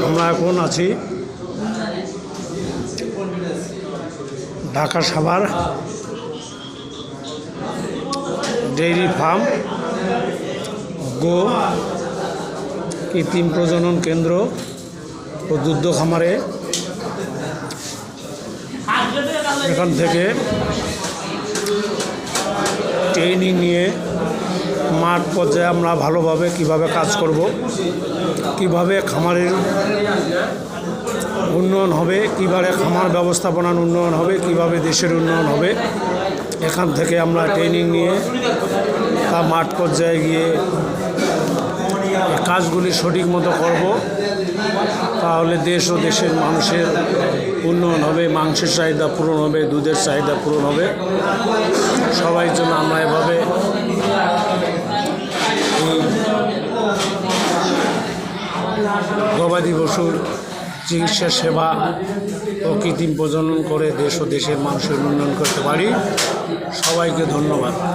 আমরা এখন আছি ঢাকা সাভার ডেইরি ফার্ম গো কৃত্রিম প্রজনন কেন্দ্র ও দুগ্ধ খামারে। এখান থেকে ট্রেনিং নিয়ে মাঠ পর্যায়ে আমরা ভালোভাবে কিভাবে কাজ করব, কিভাবে খামারের উন্নয়ন হবে, কিভাবে খামার ব্যবস্থাপনার উন্নয়ন হবে, কিভাবে দেশের উন্নয়ন হবে, এখান থেকে আমরা ট্রেনিং নিয়ে তা মাঠ পর্যায়ে গিয়ে কাজগুলি সঠিক মতো করব। তাহলে দেশ ও দেশের মানুষের উন্নয়ন হবে, মাংসের চাহিদা পূরণ হবে, দুধের চাহিদা পূরণ হবে। সবাই জন্য আমরা এভাবে গবাদি পশুর চিকিৎসা সেবা ও কৃত্রিম প্রজনন করে দেশ ও দেশের মানুষের উন্নয়ন করতে পারি। সবাইকে ধন্যবাদ।